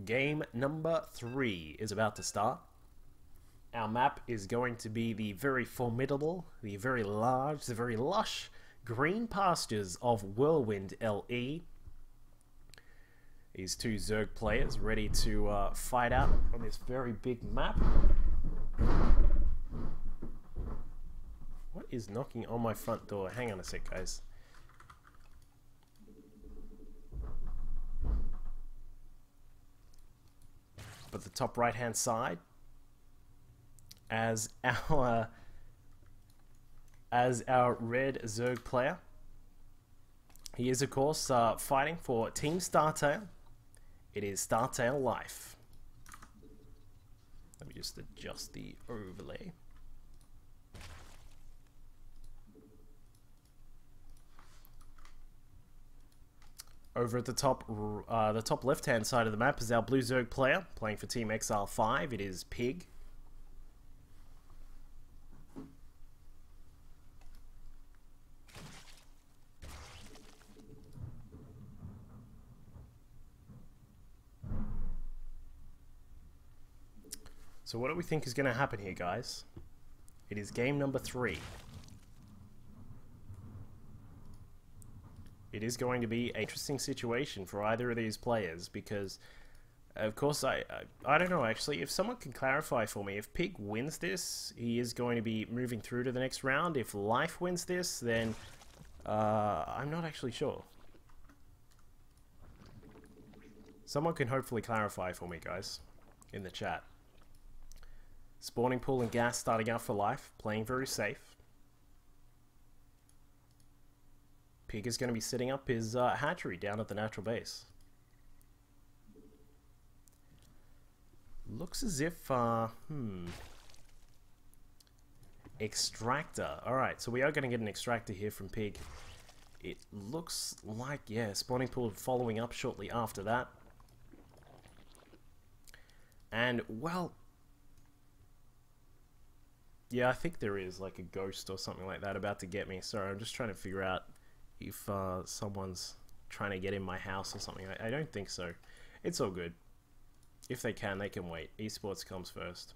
Game number 3 is about to start. Our map is going to be the very formidable, the very large, the very lush green pastures of Whirlwind LE. These two Zerg players ready to fight out on this very big map. What is knocking on my front door? Hang on a sec, guys. But the top right hand side, as our red Zerg player, he is of course fighting for Team Startail. It is Startail Life. Let me just adjust the overlay. Over at the top left-hand side of the map is our blue Zerg player playing for Team Exile 5. It is PiG. So what do we think is going to happen here, guys? It is game number 3. It is going to be an interesting situation for either of these players because, of course, I don't know actually. If someone can clarify for me, if PiG wins this, he is going to be moving through to the next round. If Life wins this, then I'm not actually sure. Someone can hopefully clarify for me, guys, in the chat. Spawning pool and gas starting out for Life, playing very safe. PiG is going to be setting up his hatchery down at the natural base. Looks as if, extractor. Alright, so we are going to get an extractor here from PiG. It looks like, yeah, spawning pool following up shortly after that. And, well, yeah, I think there is like a ghost or something like that about to get me. Sorry, I'm just trying to figure out if someone's trying to get in my house or something. I don't think so. It's all good. If they can wait. Esports comes first.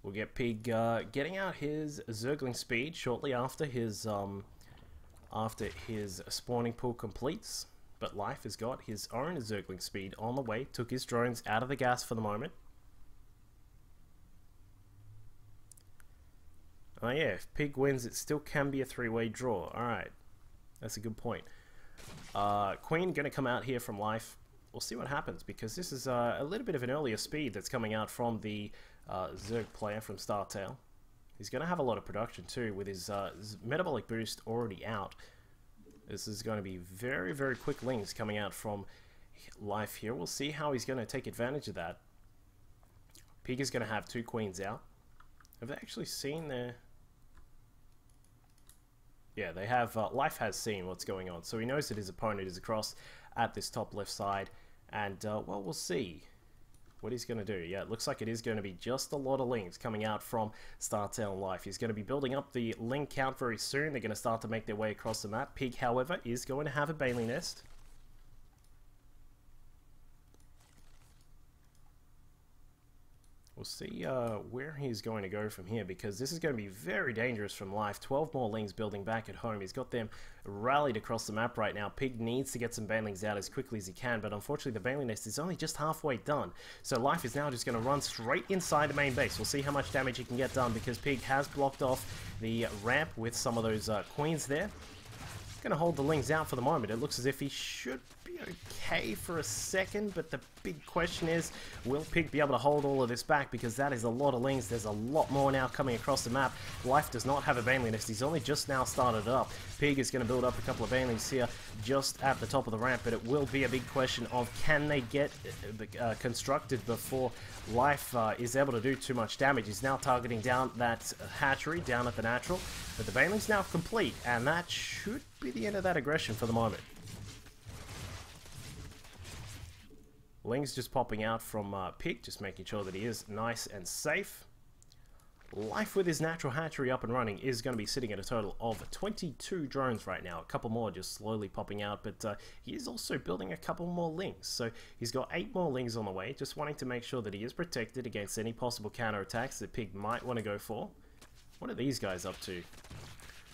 We'll get PiG getting out his Zergling speed shortly after his spawning pool completes. But Life has got his own Zergling speed on the way. Took his drones out of the gas for the moment. Oh yeah, if PiG wins, it still can be a 3-way draw. Alright, that's a good point. Queen going to come out here from Life. We'll see what happens, because this is a little bit of an earlier speed that's coming out from the Zerg player from Startail. He's going to have a lot of production too, with his metabolic boost already out. This is going to be very, very quick links coming out from Life here. We'll see how he's going to take advantage of that. PiG is going to have 2 queens out. Have they actually seen their... Yeah, they have. Life has seen what's going on, so he knows that his opponent is across at this top left side, and well, we'll see what he's going to do. Yeah, it looks like it is going to be just a lot of links coming out from Startail and Life. He's going to be building up the link count very soon. They're going to start to make their way across the map. PiG, however, is going to have a Bailey nest. We'll see where he's going to go from here, because this is going to be very dangerous from Life. 12 more lings building back at home. He's got them rallied across the map right now. PiG needs to get some banelings out as quickly as he can, but unfortunately the Bailey nest is only just halfway done. So Life is now just going to run straight inside the main base. We'll see how much damage he can get done, because PiG has blocked off the ramp with some of those queens there. Going to hold the lings out for the moment. It looks as if he should be okay for a second, but the big question is, will PiG be able to hold all of this back? Because that is a lot of lings. There's a lot more now coming across the map. Life does not have a Bailey nest. He's only just now started it up. PiG is going to build up a couple of Bailings here just at the top of the ramp, but it will be a big question of can they get constructed before Life is able to do too much damage. He's now targeting down that hatchery down at the natural, but the Bailing's now complete, and that should be the end of that aggression for the moment. Ling's just popping out from PiG, just making sure that he is nice and safe. Life with his natural hatchery up and running is going to be sitting at a total of 22 drones right now. A couple more just slowly popping out, but he is also building a couple more lings. So he's got 8 more lings on the way, just wanting to make sure that he is protected against any possible counterattacks that Pig might want to go for. What are these guys up to?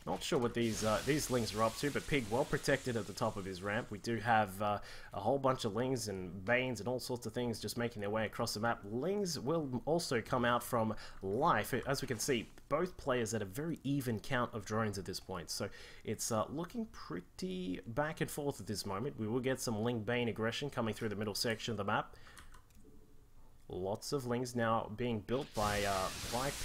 Not sure what these lings are up to, but Pig well protected at the top of his ramp. We do have a whole bunch of lings and banes and all sorts of things just making their way across the map. Lings will also come out from Life. As we can see, both players at a very even count of drones at this point. So it's looking pretty back and forth at this moment. We will get some ling bane aggression coming through the middle section of the map. Lots of lings now being built by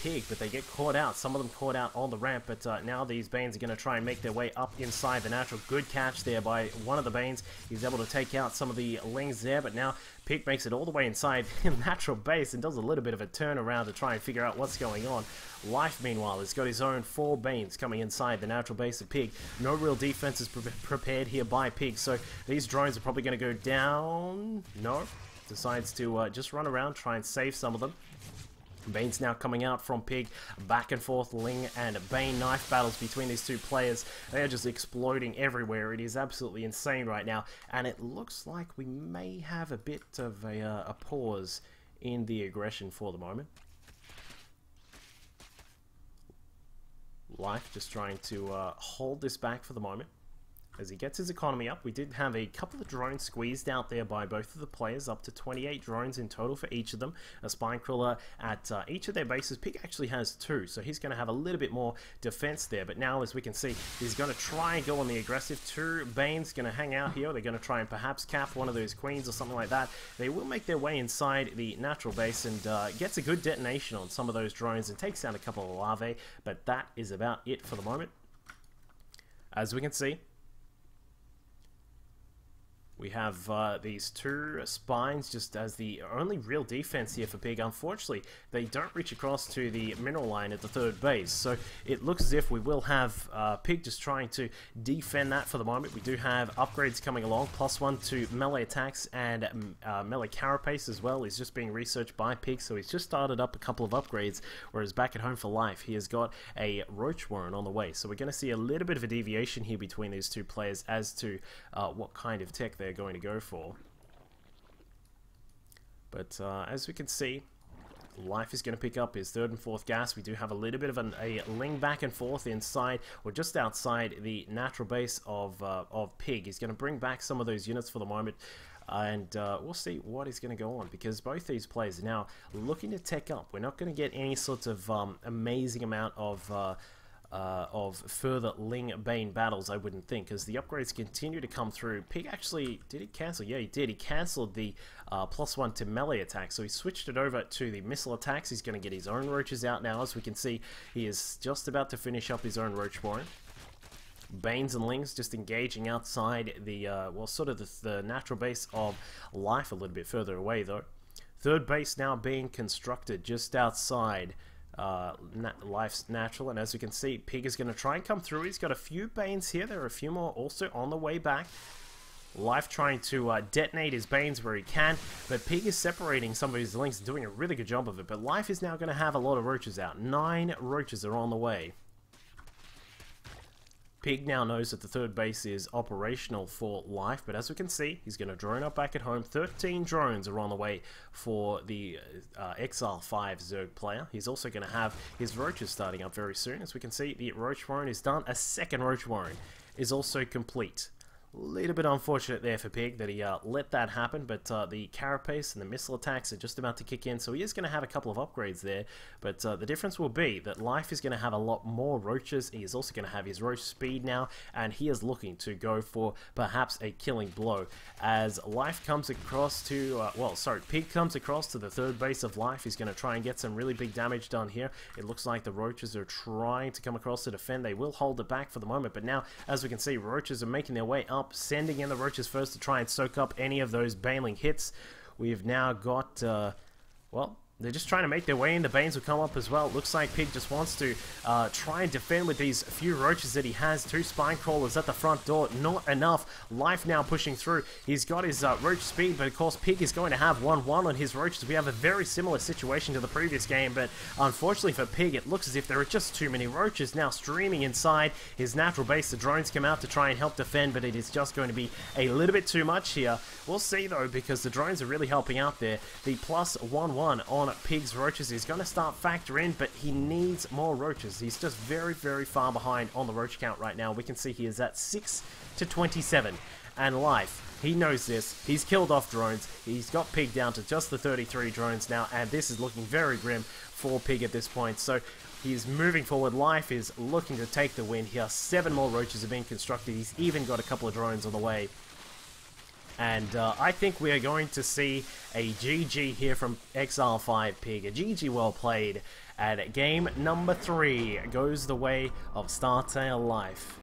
Pig, but they get caught out. Some of them caught out on the ramp, but now these Banes are going to try and make their way up inside the natural. Good catch there by one of the Banes. He's able to take out some of the lings there, but now Pig makes it all the way inside the natural base and does a little bit of a turnaround to try and figure out what's going on. Life, meanwhile, has got his own 4 Banes coming inside the natural base of Pig. No real defense is prepared here by Pig, so these drones are probably going to go down. No. Decides to just run around, try and save some of them. Bane's now coming out from Pig. Back and forth Ling and Bane knife battles between these two players. They are just exploding everywhere. It is absolutely insane right now. And it looks like we may have a bit of a pause in the aggression for the moment. Life just trying to hold this back for the moment. As he gets his economy up, we did have a couple of drones squeezed out there by both of the players, up to 28 drones in total for each of them. A spine crawler at each of their bases. Pig actually has 2, so he's going to have a little bit more defense there. But now, as we can see, he's going to try and go on the aggressive. 2 Banes going to hang out here. They're going to try and perhaps cap one of those queens or something like that. They will make their way inside the natural base and gets a good detonation on some of those drones and takes down a couple of larvae. But that is about it for the moment. As we can see, we have these 2 spines just as the only real defense here for Pig. Unfortunately, they don't reach across to the mineral line at the 3rd base. So it looks as if we will have Pig just trying to defend that for the moment. We do have upgrades coming along. +1 to melee attacks and melee carapace as well is just being researched by Pig. So he's just started up a couple of upgrades. Whereas back at home for Life, he has got a Roach Warren on the way. So we're going to see a little bit of a deviation here between these 2 players as to what kind of tech they're going to go for. But as we can see, Life is going to pick up his 3rd and 4th gas. We do have a little bit of a ling back and forth inside or just outside the natural base of Pig. He's going to bring back some of those units for the moment. And we'll see what is going to go on, because both these players are now looking to tech up. We're not going to get any sort of amazing amount of further Ling Bane battles, I wouldn't think, as the upgrades continue to come through. Pig actually, did he cancel? Yeah, he did. He cancelled the +1 to melee attack, so he switched it over to the missile attacks. He's going to get his own roaches out now. As we can see, he is just about to finish up his own roach warren. Banes and Lings just engaging outside the, well, sort of the natural base of Life, a little bit further away though. 3rd base now being constructed just outside Life's natural, and as you can see, Pig is going to try and come through. He's got a few Banes here. There are a few more also on the way back. Life trying to detonate his Banes where he can, but Pig is separating some of his Lings and doing a really good job of it. But Life is now going to have a lot of roaches out. 9 roaches are on the way. Pig now knows that the 3rd base is operational for Life, but as we can see, he's going to drone up back at home. 13 drones are on the way for the Exile 5 Zerg player. He's also going to have his roaches starting up very soon. As we can see, the Roach Warren is done. A 2nd Roach Warren is also complete. A little bit unfortunate there for Pig that he let that happen, but the carapace and the missile attacks are just about to kick in, so he is going to have a couple of upgrades there. But the difference will be that Life is going to have a lot more roaches. He is also going to have his roach speed now, and he is looking to go for perhaps a killing blow. As Life comes across to, Pig comes across to the 3rd base of Life. He's going to try and get some really big damage done here. It looks like the roaches are trying to come across to defend. They will hold it back for the moment, but now, as we can see, roaches are making their way up, sending in the roaches first to try and soak up any of those baneling hits. We've now got, well, They're just trying to make their way in. The Banes will come up as well. Looks like Pig just wants to try and defend with these few roaches that he has. 2 spine crawlers at the front door. Not enough. Life now pushing through. He's got his roach speed, but of course Pig is going to have 1-1 on his roaches. We have a very similar situation to the previous game, but unfortunately for Pig, it looks as if there are just too many roaches now streaming inside his natural base. The drones come out to try and help defend, but it is just going to be a little bit too much here. We'll see though, because the drones are really helping out there. The plus 1-1 on Pig's roaches is going to start factor in, but he needs more roaches. He's just very, very far behind on the roach count right now. We can see he is at 6 to 27. And Life, he knows this. He's killed off drones. He's got Pig down to just the 33 drones now, and this is looking very grim for Pig at this point. So he's moving forward. Life is looking to take the win here. 7 more roaches are being constructed. He's even got a couple of drones on the way. And I think we are going to see a GG here from Exile 5 Pig. A GG well played. And game number 3 goes the way of Startail Life.